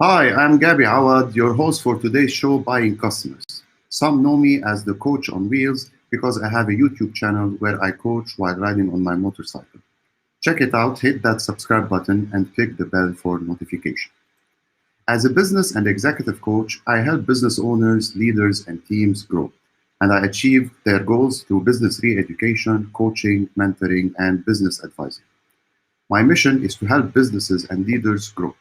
Hi, I'm Gabby Awad, your host for today's show, Buying Customers. Some know me as the coach on wheels because I have a YouTube channel where I coach while riding on my motorcycle. Check it out, hit that subscribe button, and click the bell for notification. As a business and executive coach, I help business owners, leaders, and teams grow, and I achieve their goals through business re-education, coaching, mentoring, and business advising. My mission is to help businesses and leaders grow.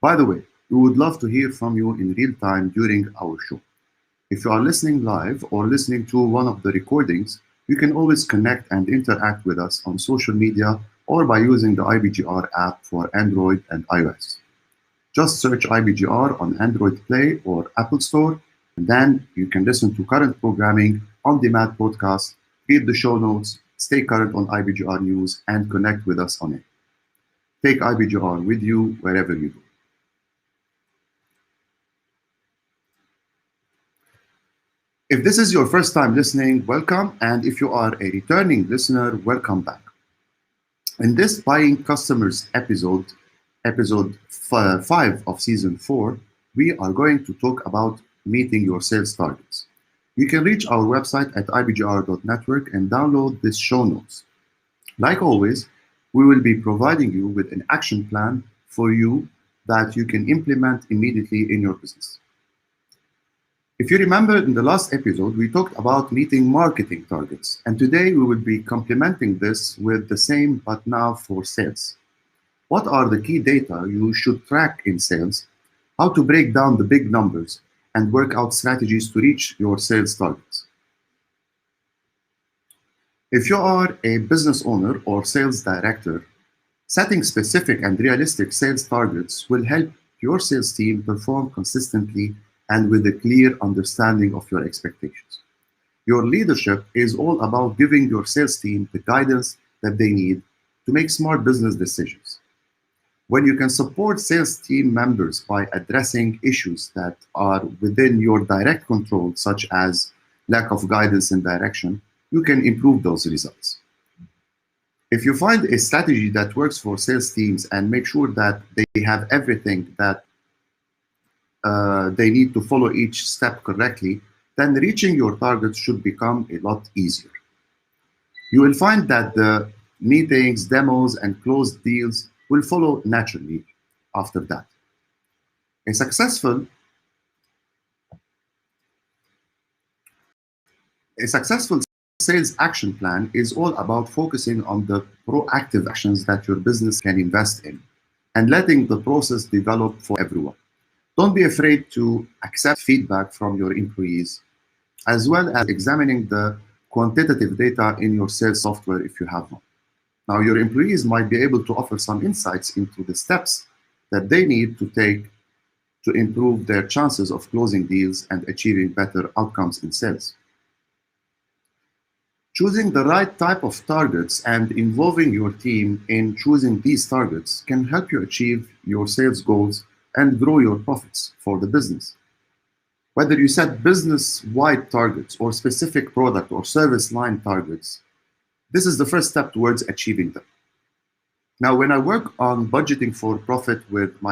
By the way, we would love to hear from you in real time during our show. If you are listening live or listening to one of the recordings, you can always connect and interact with us on social media or by using the IBGR app for Android and iOS. Just search IBGR on Android Play or Apple Store, and then you can listen to current programming, on-demand podcasts, read the show notes, stay current on IBGR news, and connect with us on it. Take IBGR with you wherever you go. If this is your first time listening, welcome. And if you are a returning listener, welcome back. In this Buying Customers episode 5 of season 4, we are going to talk about meeting your sales targets. You can reach our website at ibgr.network and download this show notes. Like always, we will be providing you with an action plan for you that you can implement immediately in your business. If you remember in the last episode, we talked about meeting marketing targets, and today we will be complementing this with the same but now for sales. What are the key data you should track in sales, how to break down the big numbers, and work out strategies to reach your sales targets. If you are a business owner or sales director, setting specific and realistic sales targets will help your sales team perform consistently and with a clear understanding of your expectations. Your leadership is all about giving your sales team the guidance that they need to make smart business decisions. When you can support sales team members by addressing issues that are within your direct control, such as lack of guidance and direction, you can improve those results. If you find a strategy that works for sales teams and make sure that they have everything that they need to follow each step correctly, then reaching your targets should become a lot easier. You will find that the meetings, demos, and closed deals will follow naturally after that. A successful sales action plan is all about focusing on the proactive actions that your business can invest in and letting the process develop for everyone. Don't be afraid to accept feedback from your employees, as well as examining the quantitative data in your sales software if you have one. Now, your employees might be able to offer some insights into the steps that they need to take to improve their chances of closing deals and achieving better outcomes in sales. Choosing the right type of targets and involving your team in choosing these targets can help you achieve your sales goals and grow your profits for the business. Whether you set business-wide targets or specific product or service line targets, this is the first step towards achieving them. Now, when I work on budgeting for profit with my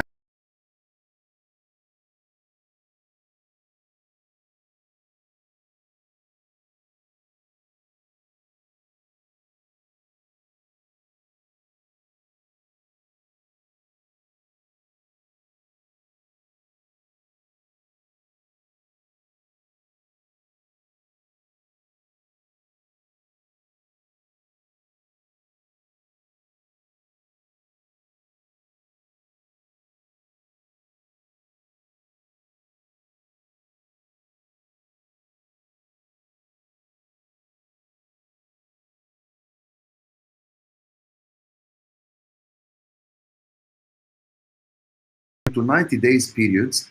to 90 days periods,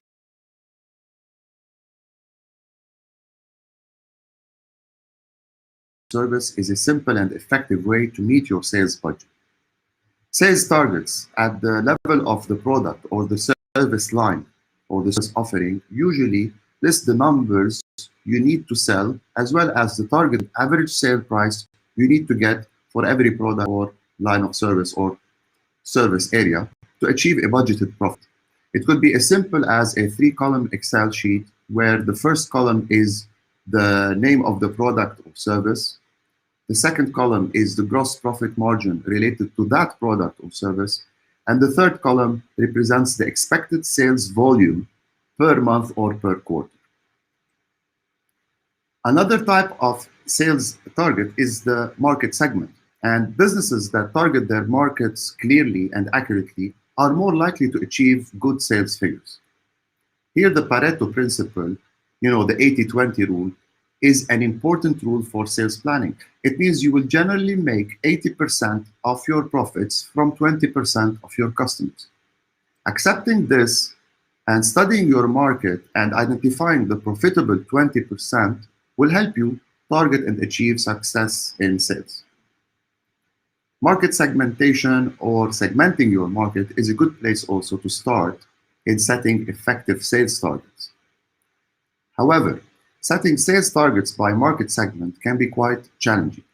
service is a simple and effective way to meet your sales budget. Sales targets at the level of the product or the service line or the service offering usually list the numbers you need to sell as well as the target average sale price you need to get for every product or line of service or service area to achieve a budgeted profit. It could be as simple as a 3-column Excel sheet where the first column is the name of the product or service. The second column is the gross profit margin related to that product or service. And the third column represents the expected sales volume per month or per quarter. Another type of sales target is the market segment. And businesses that target their markets clearly and accurately are more likely to achieve good sales figures. Here, the Pareto principle, the 80-20 rule, is an important rule for sales planning. It means you will generally make 80% of your profits from 20% of your customers. Accepting this and studying your market and identifying the profitable 20% will help you target and achieve success in sales. Market segmentation or segmenting your market is a good place also to start in setting effective sales targets. However, setting sales targets by market segment can be quite challenging.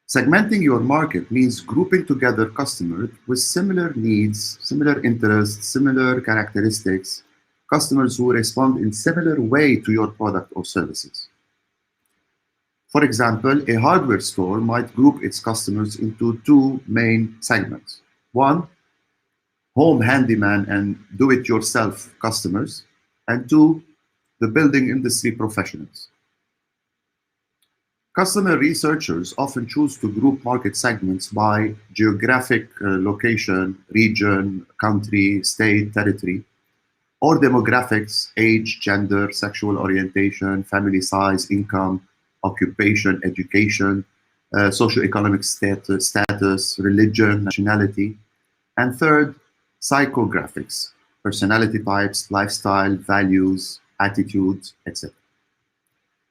Segmenting your market means grouping together customers with similar needs, similar interests, similar characteristics, customers who respond in similar way to your product or services. For example, a hardware store might group its customers into 2 main segments. 1, home handyman and do-it-yourself customers, and 2, the building industry professionals. Customer researchers often choose to group market segments by geographic location, region, country, state, territory, or demographics, age, gender, sexual orientation, family size, income, occupation, education, socioeconomic status, religion, nationality, and third, psychographics, personality types, lifestyle, values, attitudes, etc.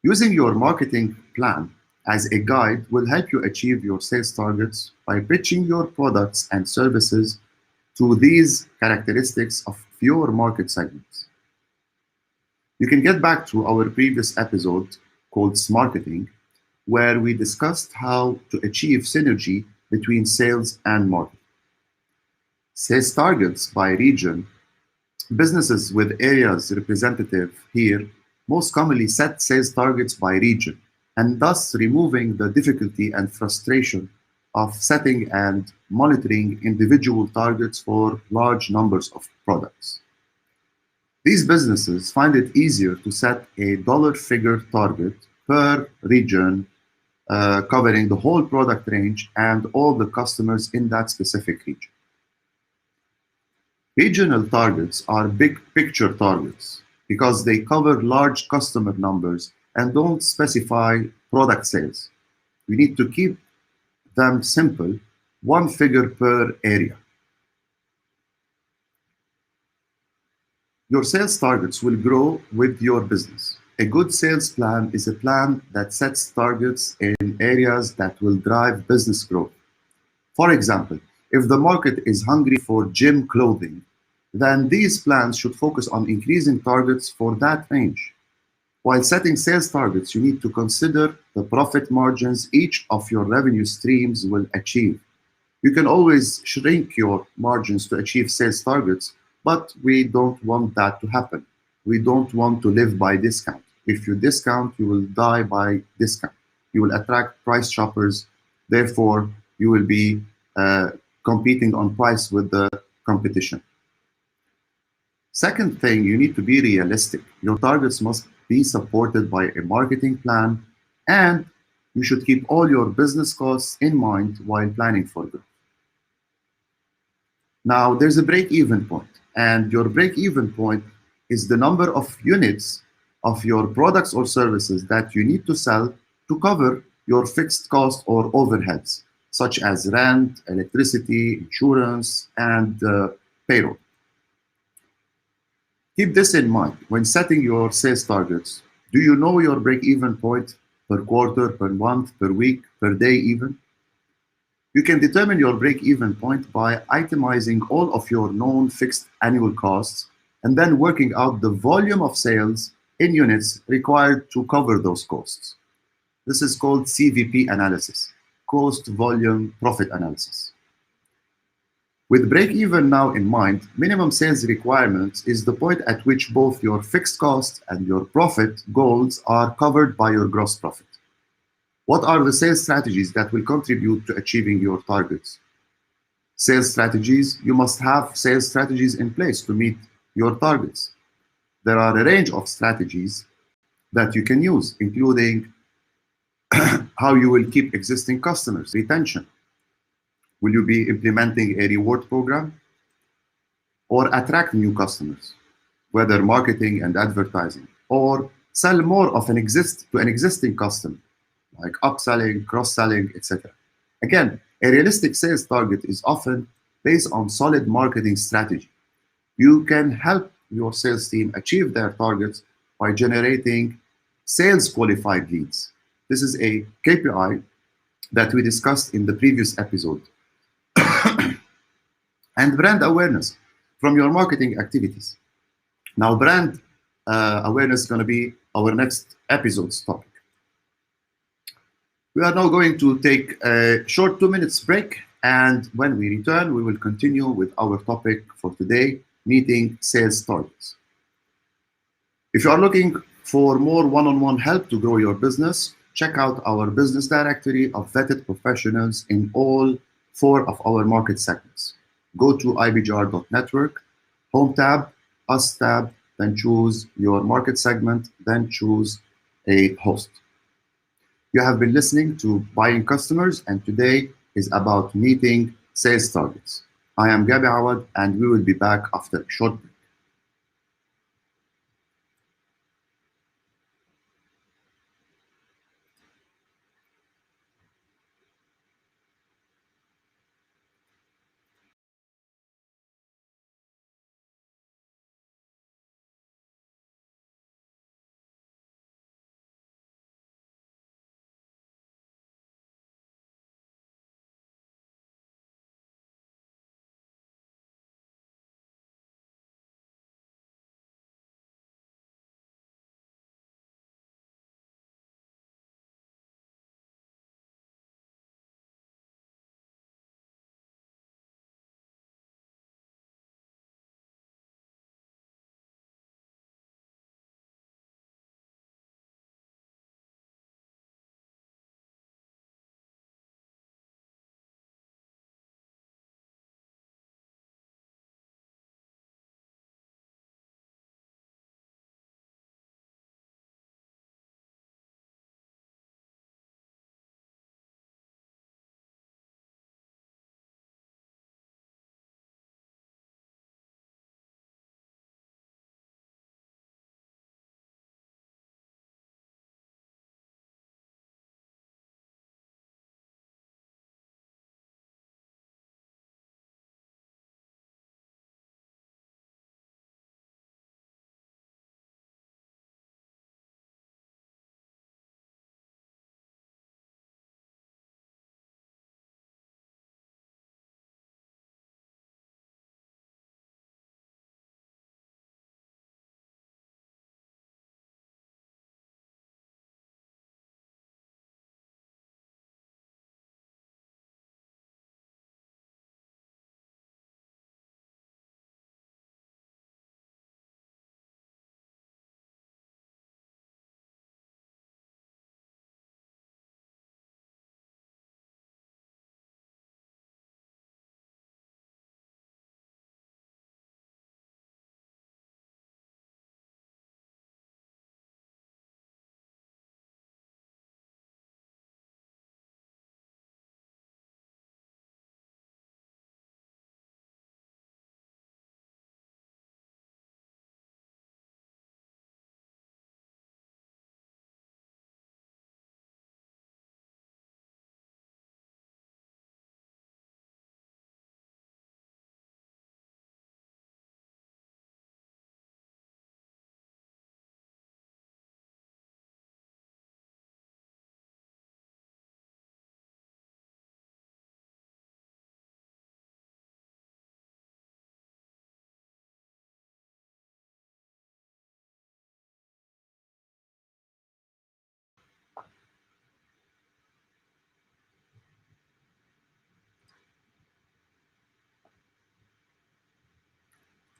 Using your marketing plan as a guide will help you achieve your sales targets by pitching your products and services to these characteristics of your market segments. You can get back to our previous episode called Smarketing, where we discussed how to achieve synergy between sales and marketing. Sales targets by region. Businesses with areas representative here most commonly set sales targets by region, and thus removing the difficulty and frustration of setting and monitoring individual targets for large numbers of products. These businesses find it easier to set a dollar figure target per region, covering the whole product range and all the customers in that specific region. Regional targets are big picture targets because they cover large customer numbers and don't specify product sales. We need to keep them simple, 1 figure per area. Your sales targets will grow with your business. A good sales plan is a plan that sets targets in areas that will drive business growth. For example, if the market is hungry for gym clothing, then these plans should focus on increasing targets for that range. While setting sales targets, you need to consider the profit margins each of your revenue streams will achieve. You can always shrink your margins to achieve sales targets, but we don't want that to happen. We don't want to live by discount. If you discount, you will die by discount. You will attract price shoppers. Therefore, you will be competing on price with the competition. Second thing, you need to be realistic. Your targets must be supported by a marketing plan, and you should keep all your business costs in mind while planning for growth. Now, there's a break-even point, and your break-even point is the number of units of your products or services that you need to sell to cover your fixed costs or overheads, such as rent, electricity, insurance, and payroll. Keep this in mind when setting your sales targets. Do you know your break-even point per quarter, per month, per week, per day even? You can determine your break-even point by itemizing all of your known fixed annual costs and then working out the volume of sales in units required to cover those costs. This is called CVP analysis, cost volume profit analysis. With break-even now in mind, minimum sales requirements is the point at which both your fixed cost and your profit goals are covered by your gross profit. What are the sales strategies that will contribute to achieving your targets? Sales strategies, you must have sales strategies in place to meet your targets. There are a range of strategies that you can use, including how you will keep existing customers, retention. Will you be implementing a reward program or attract new customers, whether marketing and advertising, or sell more of an existing customer, like upselling, cross-selling, etc. Again, a realistic sales target is often based on solid marketing strategy. You can help your sales team achieve their targets by generating sales qualified leads. This is a KPI that we discussed in the previous episode. And brand awareness from your marketing activities. Now, brand awareness is going to be our next episode's topic. We are now going to take a short 2 minutes break, and when we return, we will continue with our topic for today, meeting sales targets. If you are looking for more one-on-one help to grow your business, check out our business directory of vetted professionals in all 4 of our market segments. Go to ibgr.network, home tab, us tab, then choose your market segment, then choose a host. You have been listening to Buying Customers, and today is about meeting sales targets. I am Gabi Awad, and we will be back after a short break.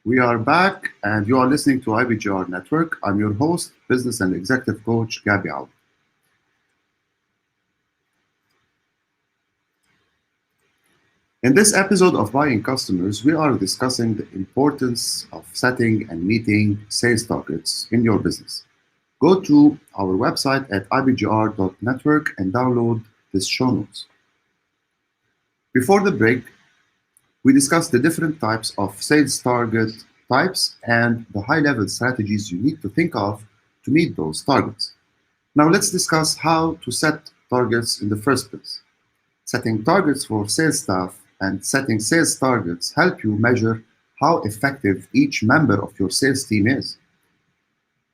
We are back, and you are listening to IBGR Network. I'm your host, business and executive coach, Gabby Al. In this episode of Buying Customers, we are discussing the importance of setting and meeting sales targets in your business. Go to our website at ibgr.network and download this show notes. Before the break, we discussed the different types of sales target types and the high-level strategies you need to think of to meet those targets. Now let's discuss how to set targets in the first place. Setting targets for sales staff and setting sales targets help you measure how effective each member of your sales team is.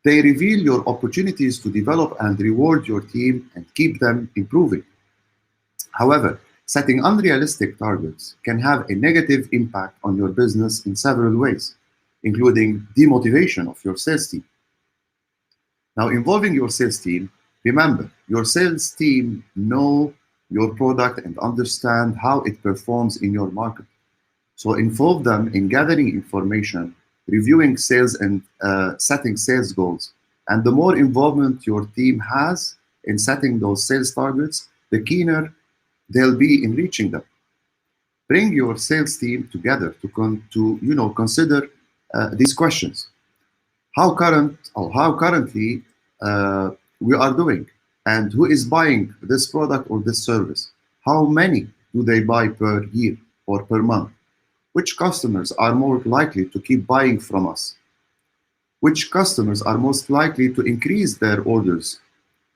They reveal your opportunities to develop and reward your team and keep them improving. However, setting unrealistic targets can have a negative impact on your business in several ways, including demotivation of your sales team. Now, involving your sales team, remember, your sales team know your product and understand how it performs in your market. So involve them in gathering information, reviewing sales and setting sales goals. And the more involvement your team has in setting those sales targets, the keener they'll be in reaching them. Bring your sales team together to consider these questions. How currently we are doing, and who is buying this product or this service? How many do they buy per year or per month? Which customers are more likely to keep buying from us? Which customers are most likely to increase their orders?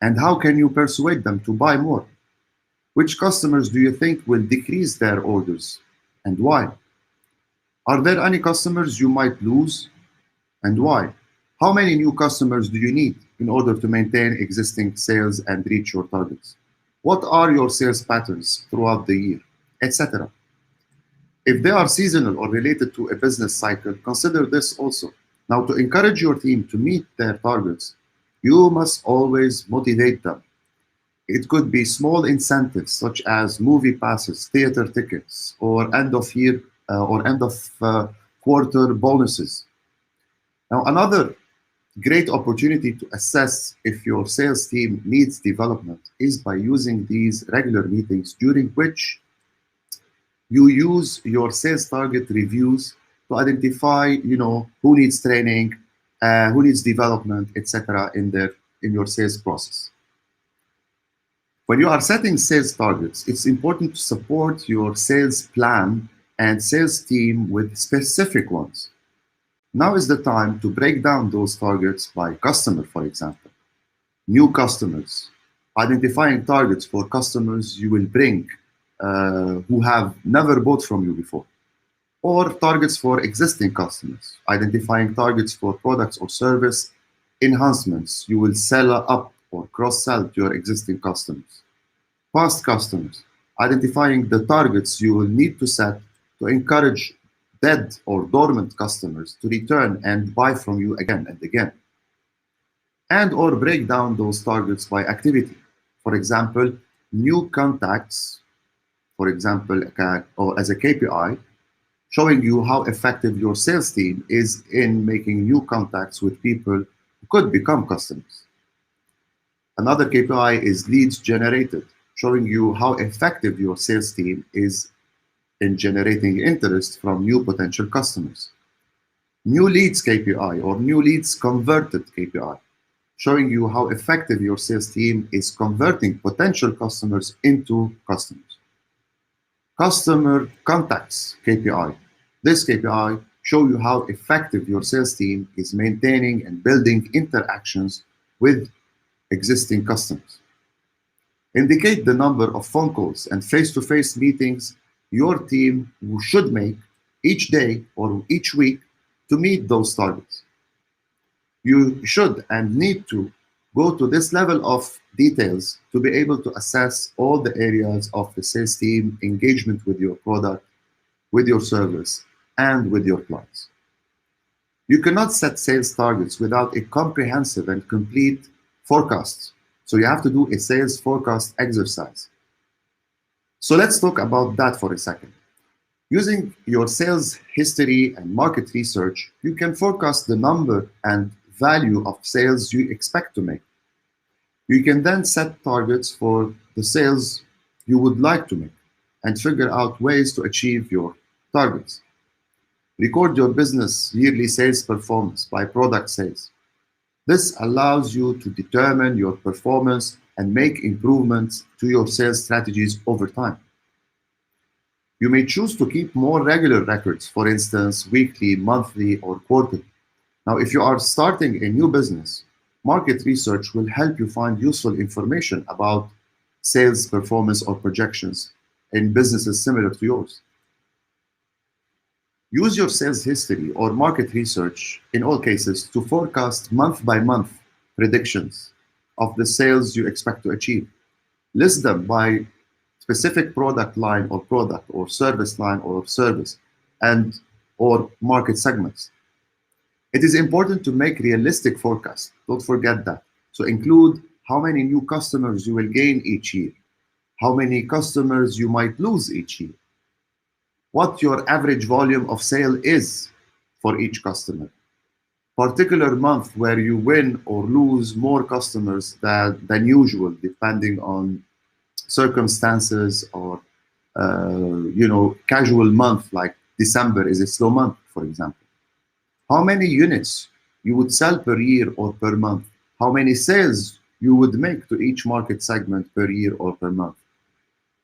And how can you persuade them to buy more? Which customers do you think will decrease their orders, and why? Are there any customers you might lose, and why? How many new customers do you need in order to maintain existing sales and reach your targets? What are your sales patterns throughout the year, etc.? If they are seasonal or related to a business cycle, consider this also. Now, to encourage your team to meet their targets, you must always motivate them. It could be small incentives such as movie passes, theater tickets, or end of year or end of quarter bonuses. Now, another great opportunity to assess if your sales team needs development is by using these regular meetings during which you use your sales target reviews to identify, who needs training, who needs development, etc. in your sales process. When you are setting sales targets, it's important to support your sales plan and sales team with specific ones. Now is the time to break down those targets by customer, for example. New customers, identifying targets for customers you will bring who have never bought from you before. Or targets for existing customers, identifying targets for products or service enhancements you will sell up or cross-sell to your existing customers. Past customers, identifying the targets you will need to set to encourage dead or dormant customers to return and buy from you again and again. And or break down those targets by activity. For example, new contacts, for example, or as a KPI, showing you how effective your sales team is in making new contacts with people who could become customers. Another KPI is leads generated, showing you how effective your sales team is in generating interest from new potential customers. New leads KPI or new leads converted KPI, showing you how effective your sales team is converting potential customers into customers. Customer contacts KPI. This KPI shows you how effective your sales team is maintaining and building interactions with existing customers. Indicate the number of phone calls and face-to-face meetings your team should make each day or each week to meet those targets. You should and need to go to this level of details to be able to assess all the areas of the sales team engagement with your product, with your service, and with your clients. You cannot set sales targets without a comprehensive and complete forecast. So you have to do a sales forecast exercise. So let's talk about that for a second. Using your sales history and market research, you can forecast the number and value of sales you expect to make. You can then set targets for the sales you would like to make and figure out ways to achieve your targets. Record your business yearly sales performance by product sales. This allows you to determine your performance and make improvements to your sales strategies over time. You may choose to keep more regular records, for instance, weekly, monthly, or quarterly. Now, if you are starting a new business, market research will help you find useful information about sales performance or projections in businesses similar to yours. Use your sales history or market research in all cases to forecast month by month predictions of the sales you expect to achieve. List them by specific product line or service line or service and or market segments. It is important to make realistic forecasts. Don't forget that. So include how many new customers you will gain each year, how many customers you might lose each year, what your average volume of sale is for each customer, particular month where you win or lose more customers than usual, depending on circumstances or casual month like December is a slow month, for example. How many units you would sell per year or per month, how many sales you would make to each market segment per year or per month,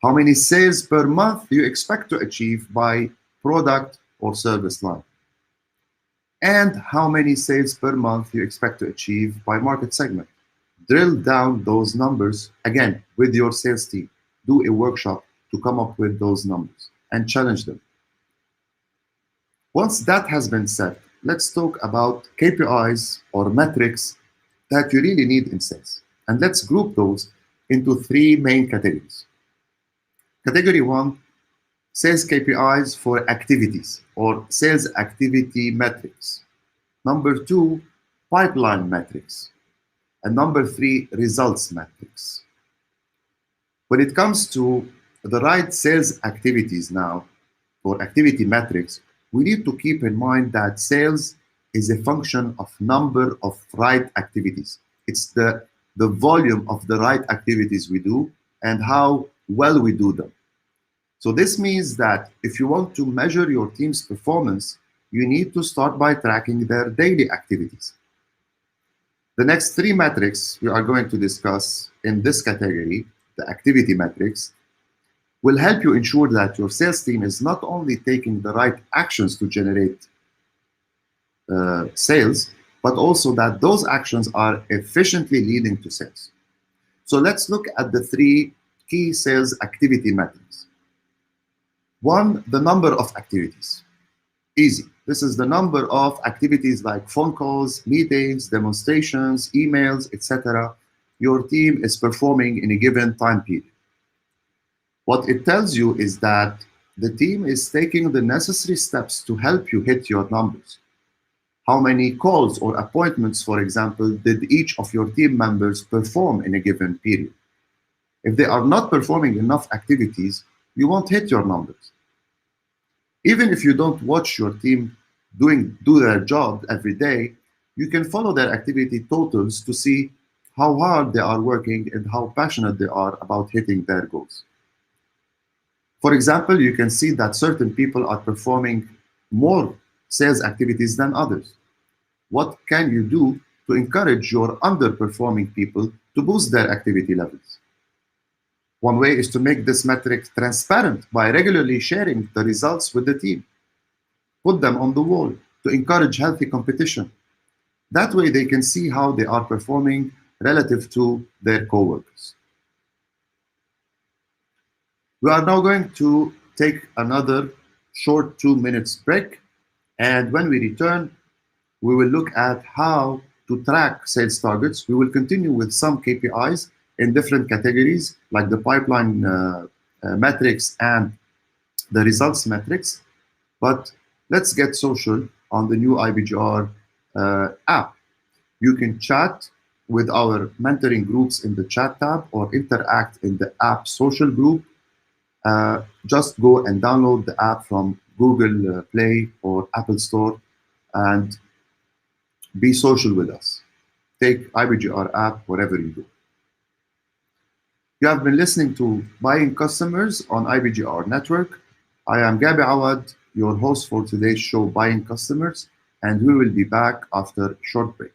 how many sales per month you expect to achieve by product or service line, and how many sales per month you expect to achieve by market segment. Drill down those numbers again with your sales team. Do a workshop to come up with those numbers and challenge them. Once that has been set, let's talk about KPIs or metrics that you really need in sales. And let's group those into three main categories. Category one, sales KPIs for activities or sales activity metrics. Number two, pipeline metrics. And number three, results metrics. When it comes to the right sales activities now, or activity metrics, we need to keep in mind that sales is a function of number of right activities. It's the volume of the right activities we do and how well we do them. So this means that if you want to measure your team's performance, you need to start by tracking their daily activities. The next three metrics we are going to discuss in this category, the activity metrics, will help you ensure that your sales team is not only taking the right actions to generate sales, but also that those actions are efficiently leading to sales. So let's look at the three key sales activity metrics. One, the number of activities. Easy. This is the number of activities like phone calls, meetings, demonstrations, emails, etc. your team is performing in a given time period. What it tells you is that the team is taking the necessary steps to help you hit your numbers. How many calls or appointments, for example, did each of your team members perform in a given period? If they are not performing enough activities, you won't hit your numbers. Even if you don't watch your team do their job every day, you can follow their activity totals to see how hard they are working and how passionate they are about hitting their goals. For example, you can see that certain people are performing more sales activities than others. What can you do to encourage your underperforming people to boost their activity levels? One way is to make this metric transparent by regularly sharing the results with the team. Put them on the wall to encourage healthy competition. That way they can see how they are performing relative to their coworkers. We are now going to take another short 2 minutes break. And when we return, we will look at how to track sales targets. We will continue with some KPIs in different categories, like the pipeline metrics and the results metrics. But let's get social on the new IBGR app. You can chat with our mentoring groups in the chat tab or interact in the app social group. just go and download the app from Google Play or Apple Store and be social with us. Take IBGR app wherever you go. You have been listening to Buying Customers on IBGR Network. I am Gabi Awad, your host for today's show, Buying Customers, and we will be back after a short break.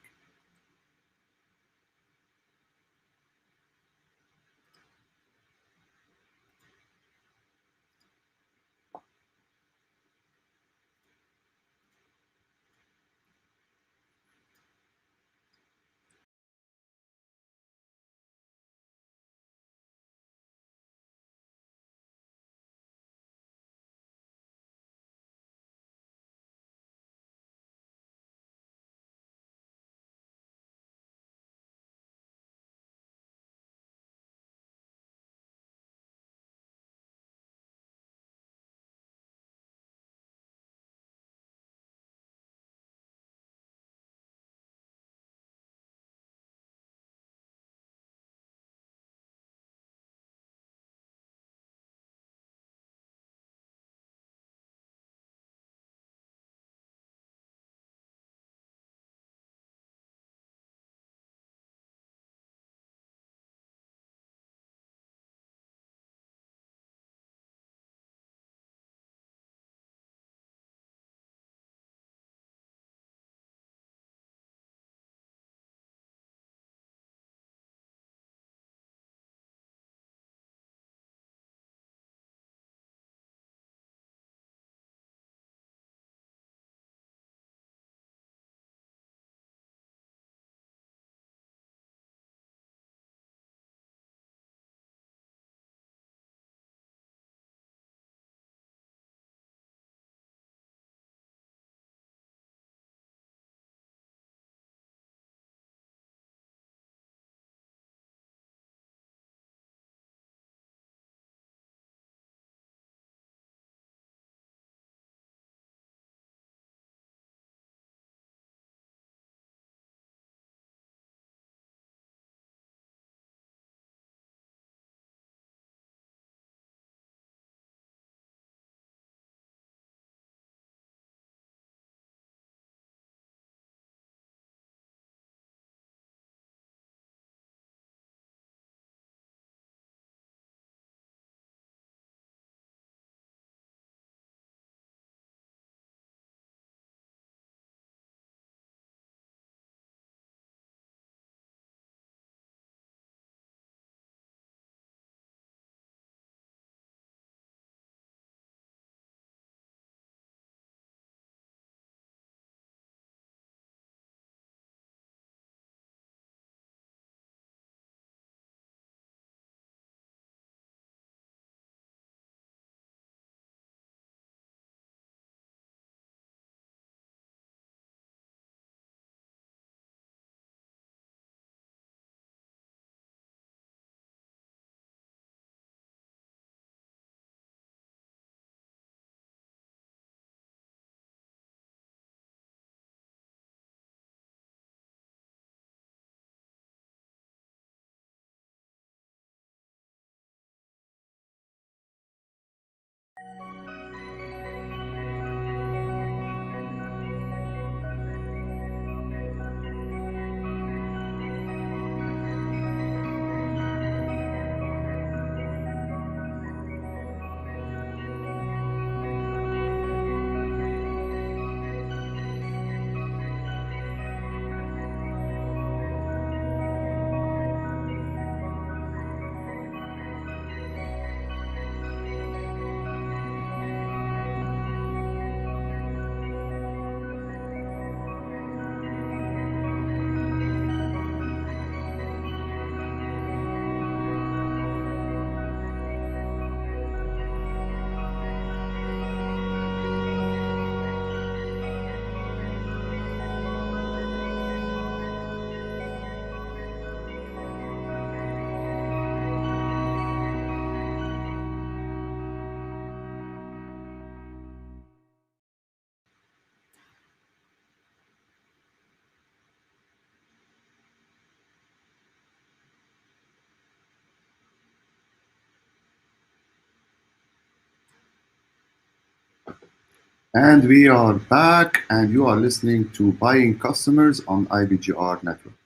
And we are back, and you are listening to Buying Customers on IBGR Network.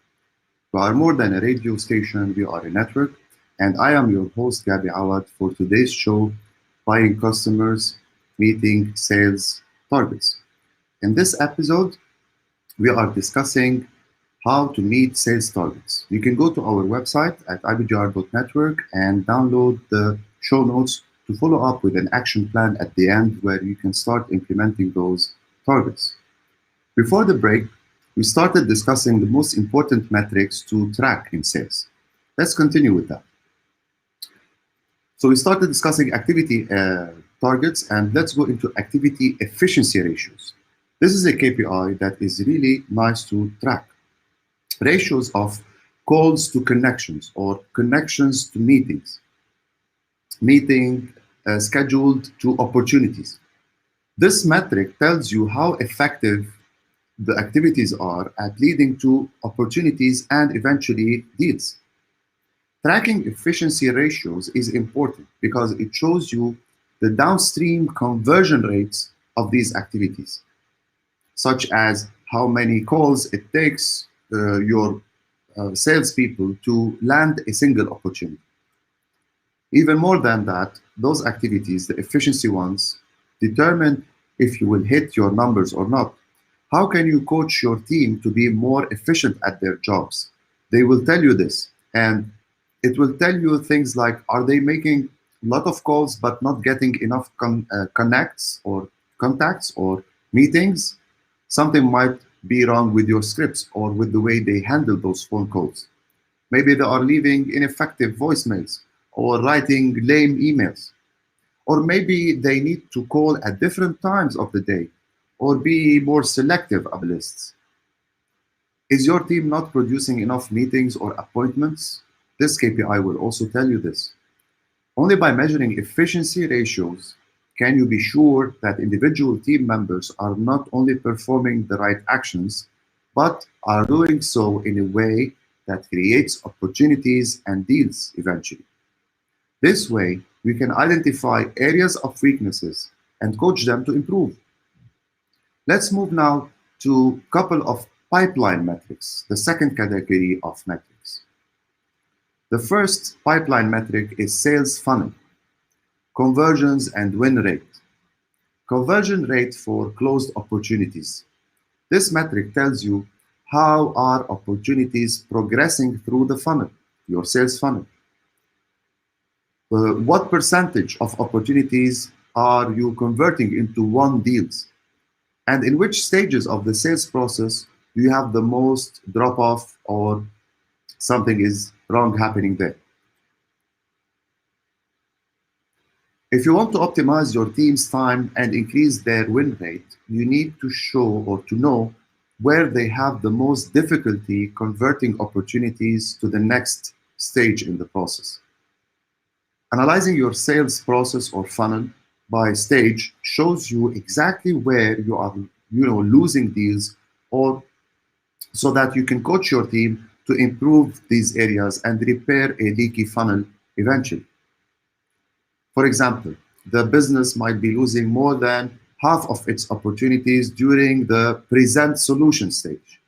We are more than a radio station, we are a network. And I am your host, Gabi Awad, for today's show, Buying Customers, Meeting Sales Targets. In this episode, we are discussing how to meet sales targets. You can go to our website at ibgr.network and download the show notes to follow up with an action plan at the end where you can start implementing those targets. Before the break, we started discussing the most important metrics to track in sales. Let's continue with that. So we started discussing activity targets, and let's go into activity efficiency ratios. This is a KPI that is really nice to track. Ratios of calls to connections or connections to meetings, meeting scheduled to opportunities. This metric tells you how effective the activities are at leading to opportunities and eventually deals. Tracking efficiency ratios is important because it shows you the downstream conversion rates of these activities, such as how many calls it takes your salespeople to land a single opportunity. Even more than that, those activities, the efficiency ones, determine if you will hit your numbers or not. How can you coach your team to be more efficient at their jobs? They will tell you this, and it will tell you things like, are they making a lot of calls but not getting enough connects or contacts or meetings? Something might be wrong with your scripts or with the way they handle those phone calls. Maybe they are leaving ineffective voicemails or writing lame emails. Or maybe they need to call at different times of the day or be more selective of lists. Is your team not producing enough meetings or appointments? This KPI will also tell you this. Only by measuring efficiency ratios can you be sure that individual team members are not only performing the right actions, but are doing so in a way that creates opportunities and deals eventually. This way, we can identify areas of weaknesses and coach them to improve. Let's move now to a couple of pipeline metrics, the second category of metrics. The first pipeline metric is sales funnel, conversions and win rate. Conversion rate for closed opportunities. This metric tells you how are opportunities progressing through the funnel, your sales funnel. What percentage of opportunities are you converting into won deals? And in which stages of the sales process do you have the most drop off or something is wrong happening there? If you want to optimize your team's time and increase their win rate, you need to show or to know where they have the most difficulty converting opportunities to the next stage in the process. Analyzing your sales process or funnel by stage shows you exactly where you are losing deals, or so that you can coach your team to improve these areas and repair a leaky funnel eventually. For example, the business might be losing more than half of its opportunities during the present solution stage,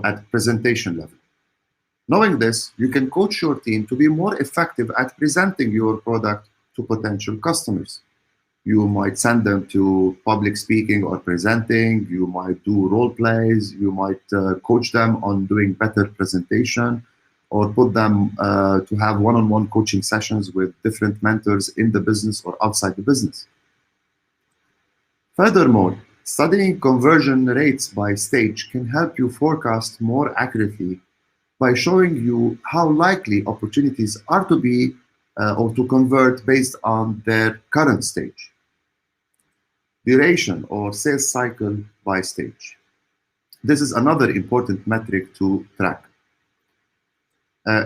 at presentation level. Knowing this, you can coach your team to be more effective at presenting your product to potential customers. You might send them to public speaking or presenting. You might do role plays. You might coach them on doing better presentation, or put them to have one-on-one coaching sessions with different mentors in the business or outside the business. Furthermore, studying conversion rates by stage can help you forecast more accurately by showing you how likely opportunities are to be or to convert based on their current stage. Duration or sales cycle by stage. This is another important metric to track.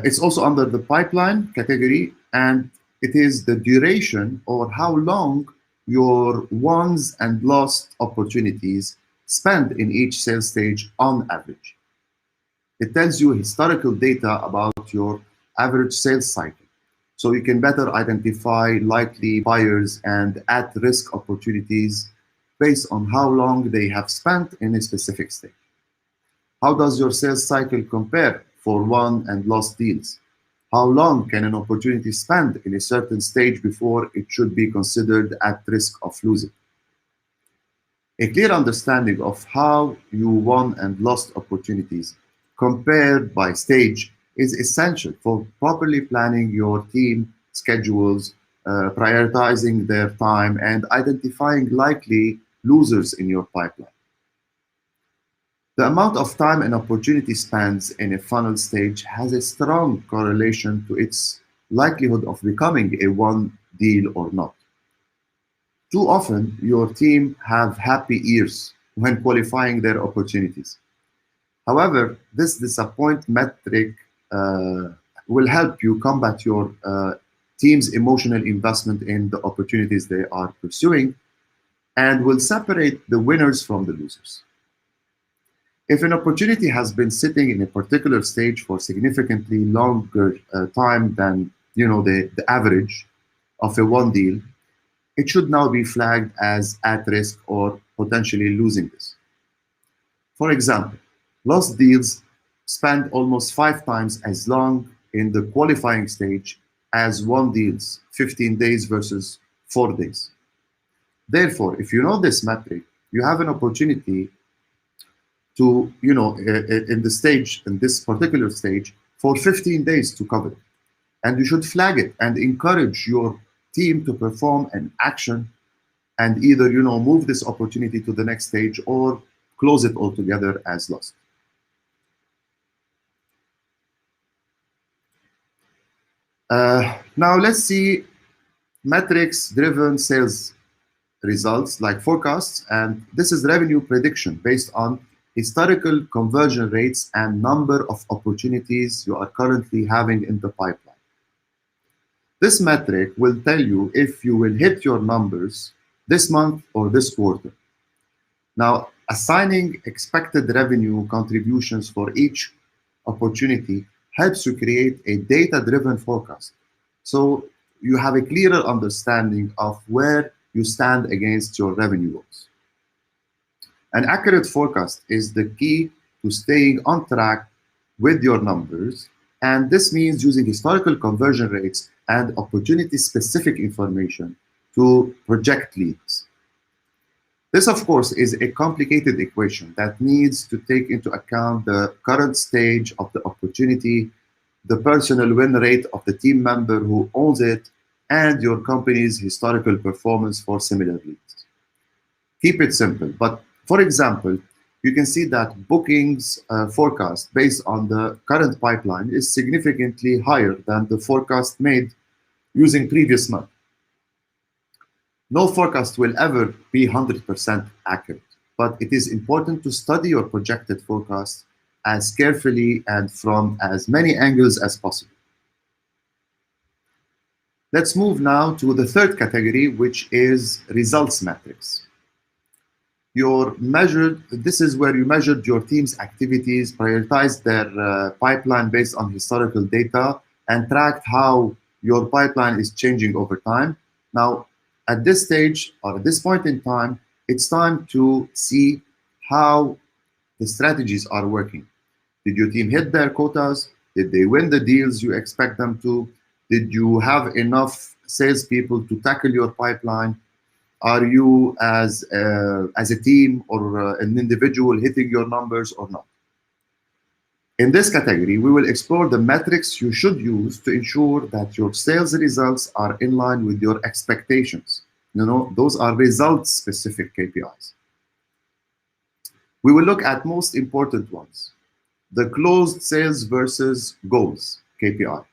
It's also under the pipeline category, and it is the duration or how long your wons and lost opportunities spend in each sales stage on average. It tells you historical data about your average sales cycle, so you can better identify likely buyers and at-risk opportunities based on how long they have spent in a specific stage. How does your sales cycle compare for won and lost deals? How long can an opportunity spend in a certain stage before it should be considered at risk of losing? A clear understanding of how you won and lost opportunities compared by stage is essential for properly planning your team schedules, prioritizing their time, and identifying likely losers in your pipeline. The amount of time an opportunity spends in a funnel stage has a strong correlation to its likelihood of becoming a won deal or not. Too often, your team have happy ears when qualifying their opportunities. However, this disappoint metric will help you combat your team's emotional investment in the opportunities they are pursuing and will separate the winners from the losers. If an opportunity has been sitting in a particular stage for significantly longer time than the average of a one deal, it should now be flagged as at risk or potentially losing this. For example, lost deals spend almost 5 times as long in the qualifying stage as won deals, 15 days versus 4 days. Therefore, if you know this metric, you have an opportunity to, in this particular stage, for 15 days to cover it. And you should flag it and encourage your team to perform an action and either, move this opportunity to the next stage or close it altogether as lost. Now let's see metrics-driven sales results like forecasts, and this is revenue prediction based on historical conversion rates and number of opportunities you are currently having in the pipeline. This metric will tell you if you will hit your numbers this month or this quarter. Now, assigning expected revenue contributions for each opportunity helps you create a data-driven forecast. So you have a clearer understanding of where you stand against your revenue goals. An accurate forecast is the key to staying on track with your numbers, and this means using historical conversion rates and opportunity-specific information to project leads. This, of course, is a complicated equation that needs to take into account the current stage of the opportunity, the personal win rate of the team member who owns it, and your company's historical performance for similar leads. Keep it simple, but for example, you can see that bookings forecast based on the current pipeline is significantly higher than the forecast made using previous month. No forecast will ever be 100% accurate, but it is important to study your projected forecast as carefully and from as many angles as possible. Let's move now to the third category, which is results metrics. This is where you measured your team's activities, prioritized their pipeline based on historical data, and tracked how your pipeline is changing over time. Now, at this stage, or at this point in time, it's time to see how the strategies are working. Did your team hit their quotas? Did they win the deals you expect them to? Did you have enough salespeople to tackle your pipeline? Are you, as a team or an individual, hitting your numbers or not? In this category, we will explore the metrics you should use to ensure that your sales results are in line with your expectations. Those are results-specific KPIs. We will look at most important ones. The closed sales versus goals KPI.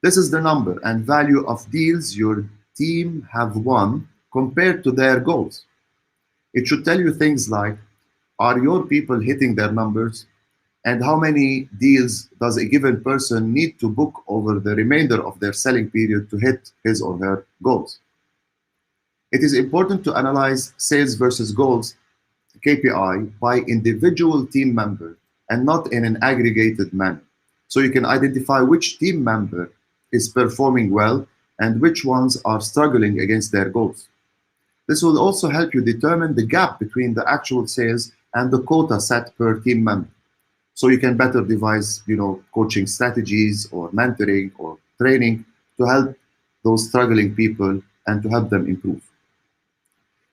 This is the number and value of deals your team have won compared to their goals. It should tell you things like, are your people hitting their numbers? And how many deals does a given person need to book over the remainder of their selling period to hit his or her goals? It is important to analyze sales versus goals KPI by individual team member and not in an aggregated manner, so you can identify which team member is performing well and which ones are struggling against their goals. This will also help you determine the gap between the actual sales and the quota set per team member. So you can better devise, coaching strategies or mentoring or training to help those struggling people and to help them improve.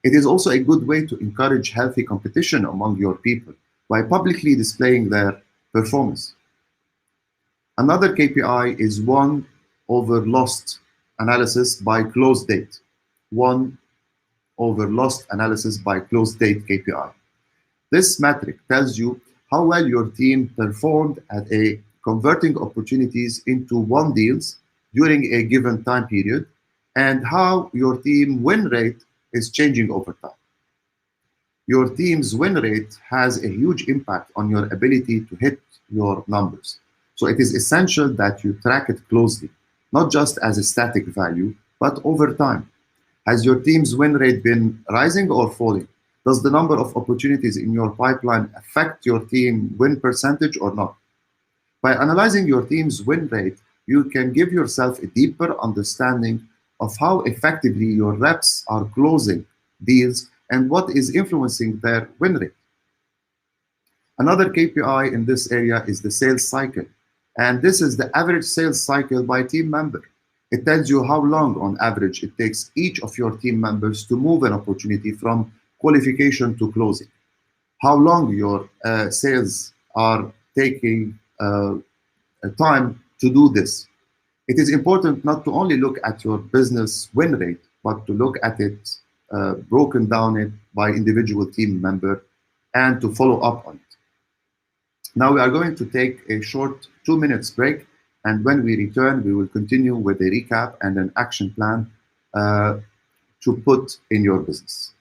It is also a good way to encourage healthy competition among your people by publicly displaying their performance. Another KPI is won over lost analysis by close date. Won over lost analysis by close date KPI. This metric tells you how well your team performed at a converting opportunities into won deals during a given time period and how your team win rate is changing over time. Your team's win rate has a huge impact on your ability to hit your numbers. So it is essential that you track it closely, not just as a static value, but over time. Has your team's win rate been rising or falling? Does the number of opportunities in your pipeline affect your team win percentage or not? By analyzing your team's win rate, you can give yourself a deeper understanding of how effectively your reps are closing deals and what is influencing their win rate. Another KPI in this area is the sales cycle, and this is the average sales cycle by team member. It tells you how long, on average, it takes each of your team members to move an opportunity from qualification to closing. How long your sales are taking time to do this. It is important not to only look at your business win rate, but to look at it broken down it by individual team member and to follow up on it. Now we are going to take a short 2 minutes break, and when we return, we will continue with a recap and an action plan uh, to put in your business.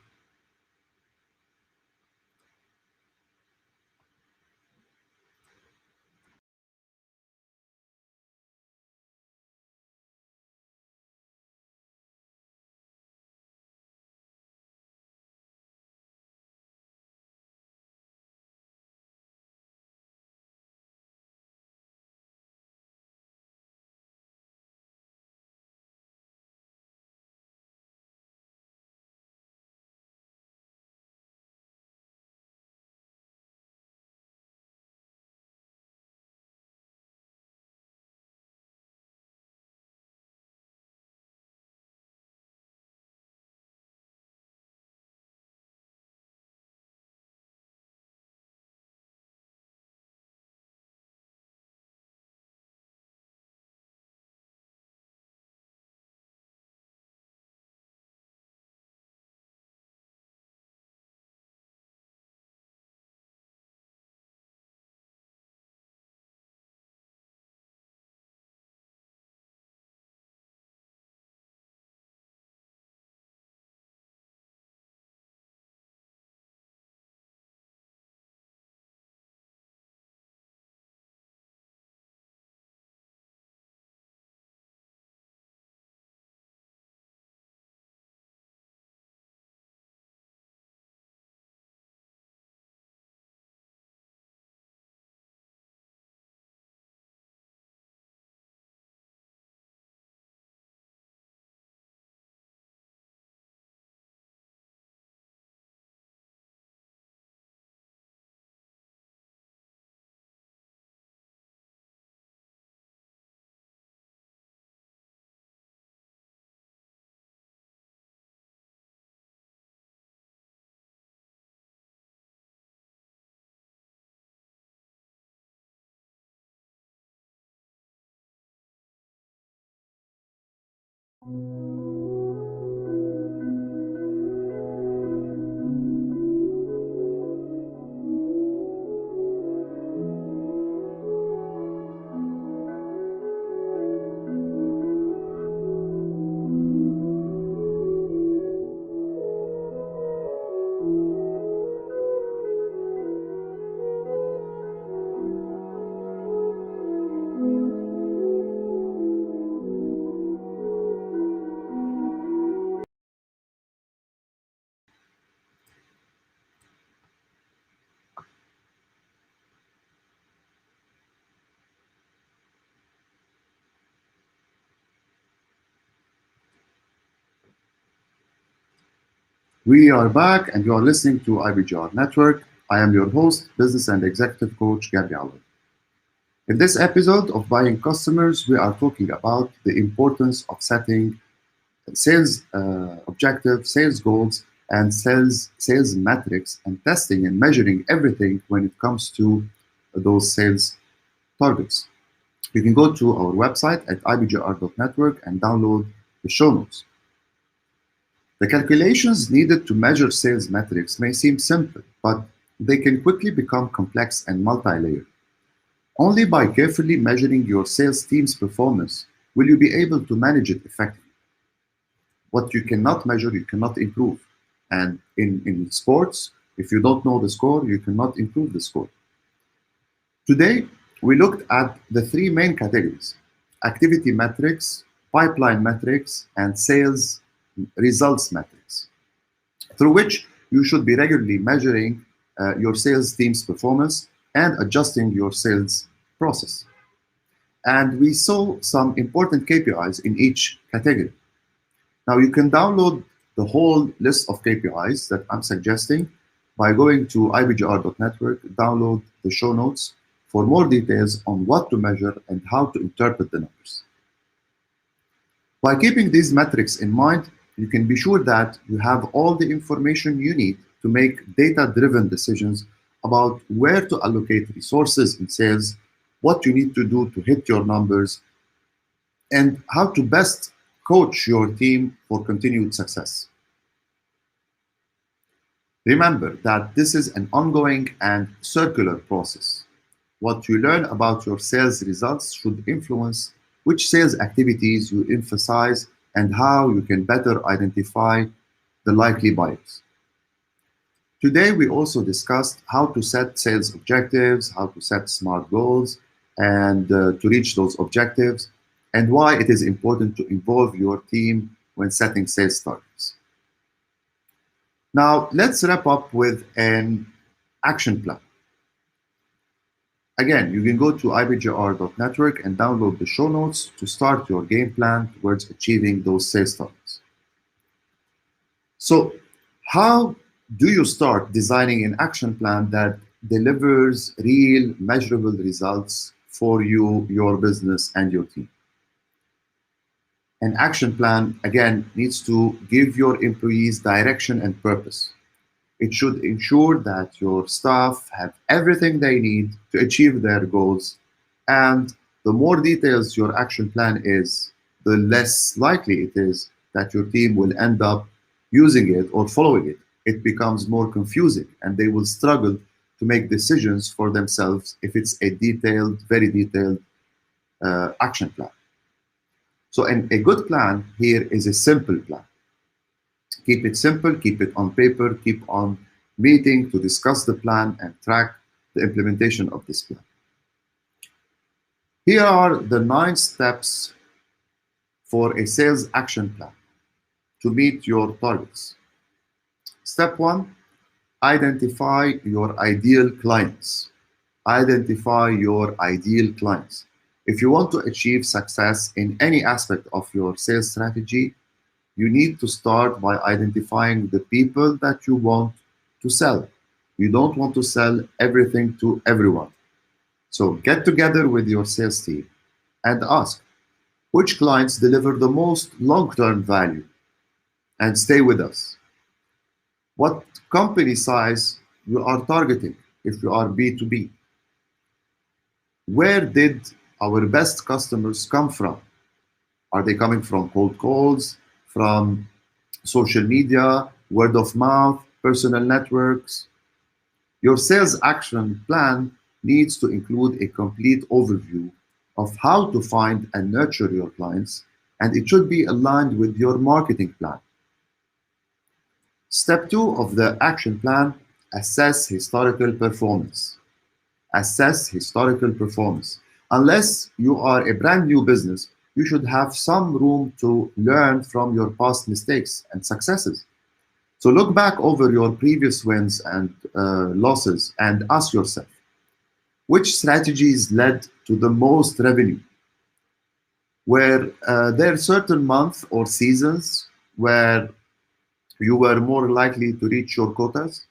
We are back, and you are listening to IBGR Network. I am your host, business and executive coach, Gabby Allen. In this episode of Buying Customers, we are talking about the importance of setting sales objectives, sales goals, and sales metrics, and testing and measuring everything when it comes to those sales targets. You can go to our website at ibgr.network and download the show notes. The calculations needed to measure sales metrics may seem simple, but they can quickly become complex and multi-layered. Only by carefully measuring your sales team's performance will you be able to manage it effectively. What you cannot measure, you cannot improve. And in sports, if you don't know the score, you cannot improve the score. Today, we looked at the three main categories: activity metrics, pipeline metrics, and sales results metrics, through which you should be regularly measuring your sales team's performance and adjusting your sales process. And we saw some important KPIs in each category. Now you can download the whole list of KPIs that I'm suggesting by going to ibgr.network, download the show notes for more details on what to measure and how to interpret the numbers. By keeping these metrics in mind, you can be sure that you have all the information you need to make data-driven decisions about where to allocate resources in sales, what you need to do to hit your numbers, and how to best coach your team for continued success. Remember that this is an ongoing and circular process. What you learn about your sales results should influence which sales activities you emphasize and how you can better identify the likely buyers. Today, we also discussed how to set sales objectives, how to set SMART goals, and to reach those objectives, and why it is important to involve your team when setting sales targets. Now, let's wrap up with an action plan. Again, you can go to ibgr.network and download the show notes to start your game plan towards achieving those sales targets. So, how do you start designing an action plan that delivers real, measurable results for you, your business, and your team? An action plan, again, needs to give your employees direction and purpose. It should ensure that your staff have everything they need to achieve their goals. And the more details your action plan is, the less likely it is that your team will end up using it or following it. It becomes more confusing and they will struggle to make decisions for themselves if it's a detailed, very detailed action plan. So a good plan here is a simple plan. Keep it simple, keep it on paper, keep on meeting to discuss the plan and track the implementation of this plan. Here are the 9 steps for a sales action plan to meet your targets. Step 1, identify your ideal clients. Identify your ideal clients. If you want to achieve success in any aspect of your sales strategy, you need to start by identifying the people that you want to sell. You don't want to sell everything to everyone. So get together with your sales team and ask which clients deliver the most long-term value and stay with us. What company size you are targeting if you are B2B? Where did our best customers come from? Are they coming from cold calls, from social media, word of mouth, personal networks? Your sales action plan needs to include a complete overview of how to find and nurture your clients, and it should be aligned with your marketing plan. Step 2 of the action plan, assess historical performance. Assess historical performance. Unless you are a brand new business, you should have some room to learn from your past mistakes and successes. So look back over your previous wins and losses and ask yourself, which strategies led to the most revenue? Were there certain months or seasons where you were more likely to reach your quotas?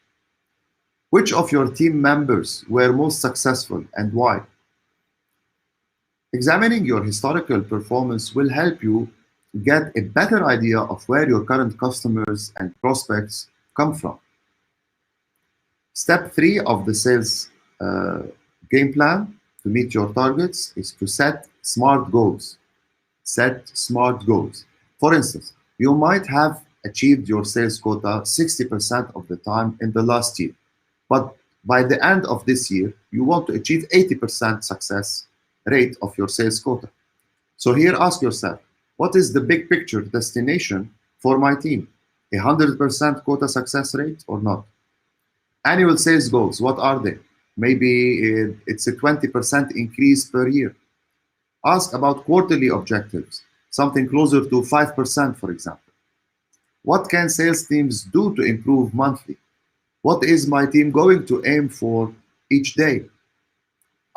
Which of your team members were most successful and why? Examining your historical performance will help you get a better idea of where your current customers and prospects come from. Step 3 of the sales uh, game plan to meet your targets is to set smart goals. Set smart goals. For instance, you might have achieved your sales quota 60% of the time in the last year, but by the end of this year, you want to achieve 80% success rate of your sales quota. So here ask yourself, what is the big picture destination for my team? 100% quota success rate or not? Annual sales goals, what are they? Maybe it's a 20% increase per year. Ask about quarterly objectives, something closer to 5%, for example. What can sales teams do to improve monthly? What is my team going to aim for each day?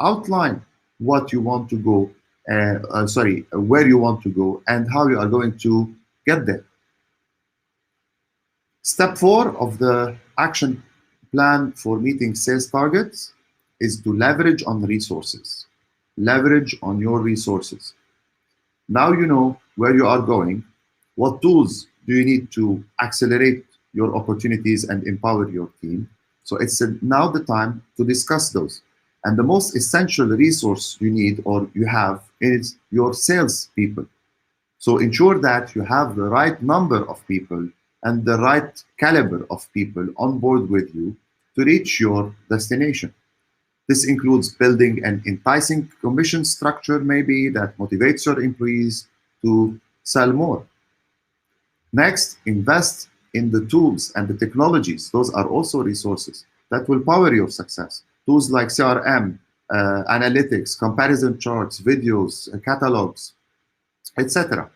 Outline what you want to go, where you want to go and how you are going to get there. Step 4 of the action plan for meeting sales targets is to leverage on resources. Leverage on your resources. Now you know where you are going. What tools do you need to accelerate your opportunities and empower your team? So it's now the time to discuss those. And the most essential resource you need or you have is your sales people. So ensure that you have the right number of people and the right caliber of people on board with you to reach your destination. This includes building an enticing commission structure, maybe that motivates your employees to sell more. Next, invest in the tools and the technologies. Those are also resources that will power your success. Tools like CRM, analytics, comparison charts, videos, catalogs, etc.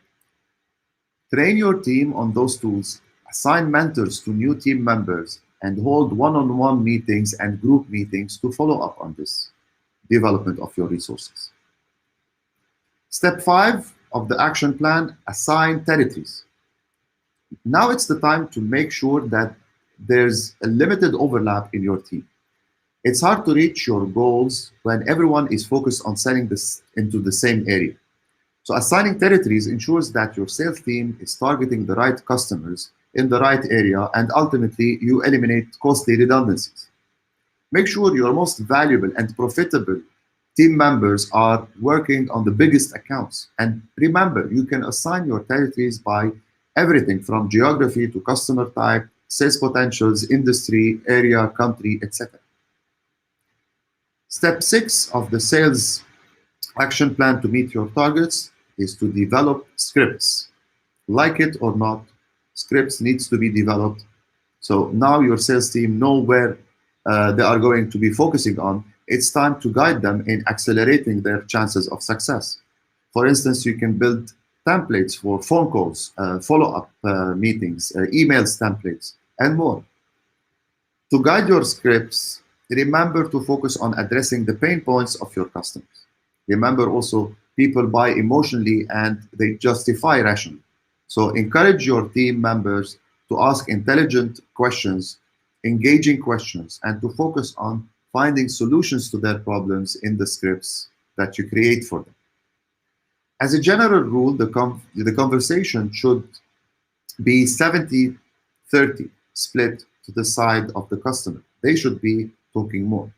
Train your team on those tools, assign mentors to new team members, and hold one-on-one meetings and group meetings to follow up on this development of your resources. Step 5 of the action plan, assign territories. Now it's the time to make sure that there's a limited overlap in your team. It's hard to reach your goals when everyone is focused on selling this into the same area. So assigning territories ensures that your sales team is targeting the right customers in the right area, and ultimately you eliminate costly redundancies. Make sure your most valuable and profitable team members are working on the biggest accounts. And remember, you can assign your territories by everything from geography to customer type, sales potentials, industry, area, country, etc. Step 6 of the sales action plan to meet your targets is to develop scripts. Like it or not, scripts needs to be developed. So now your sales team know where they are going to be focusing on. It's time to guide them in accelerating their chances of success. For instance, you can build templates for phone calls, follow-up meetings, emails templates, and more. To guide your scripts, remember to focus on addressing the pain points of your customers. Remember also, people buy emotionally and they justify rationally. So encourage your team members to ask intelligent questions, engaging questions, and to focus on finding solutions to their problems in the scripts that you create for them. As a general rule, the conversation should be 70-30 split to the side of the customer. They should be talking more.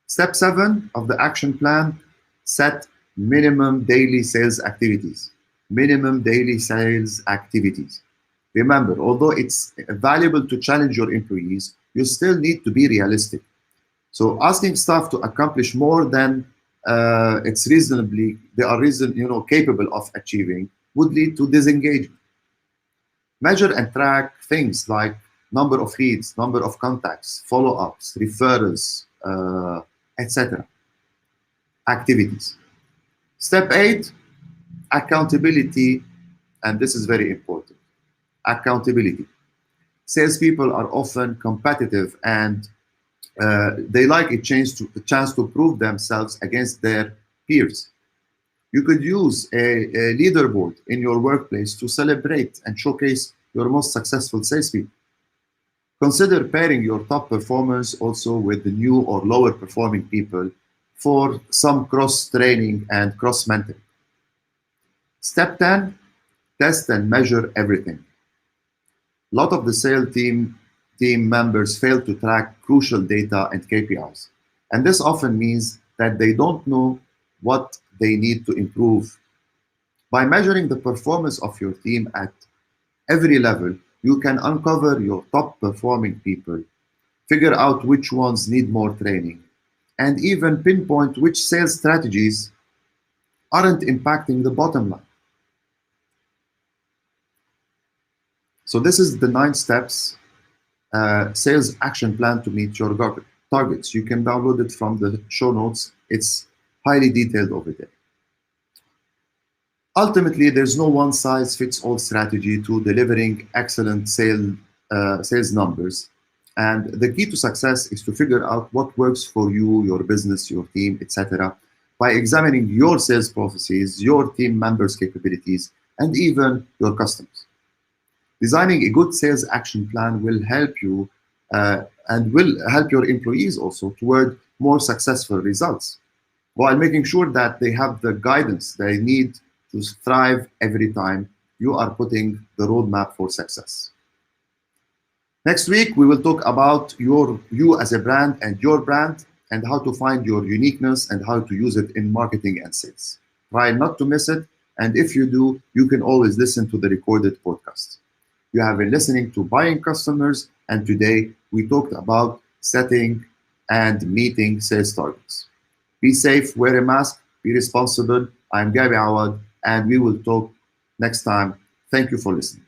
Step 7 of the action plan, set minimum daily sales activities. Minimum daily sales activities. Remember, although it's valuable to challenge your employees, you still need to be realistic. So asking staff to accomplish more than they are capable of achieving would lead to disengagement. Measure and track things like number of leads, number of contacts, follow-ups, referrals, etc. Activities. Step 8, accountability, and this is very important. Accountability. Salespeople are often competitive and they like a chance to prove themselves against their peers. You could use a leaderboard in your workplace to celebrate and showcase your most successful salespeople. Consider pairing your top performers also with the new or lower performing people for some cross training and cross mentoring. Step 10, test and measure everything. A lot of the sales team members fail to track crucial data and KPIs. And this often means that they don't know what they need to improve. By measuring the performance of your team at every level, you can uncover your top performing people, figure out which ones need more training, and even pinpoint which sales strategies aren't impacting the bottom line. So this is the 9 steps sales action plan to meet your targets. You can download it from the show notes. It's highly detailed over there. Ultimately, there's no one-size-fits-all strategy to delivering excellent sales numbers. And the key to success is to figure out what works for you, your business, your team, etc., by examining your sales processes, your team members' capabilities, and even your customers. Designing a good sales action plan will help you and will help your employees also toward more successful results, while making sure that they have the guidance they need to thrive every time you are putting the roadmap for success. Next week, we will talk about you as a brand and how to find your uniqueness and how to use it in marketing and sales. Try not to miss it. And if you do, you can always listen to the recorded podcast. You have been listening to Buying Customers, and today we talked about setting and meeting sales targets. Be safe, wear a mask, be responsible. I'm Gabi Awad, and we will talk next time. Thank you for listening.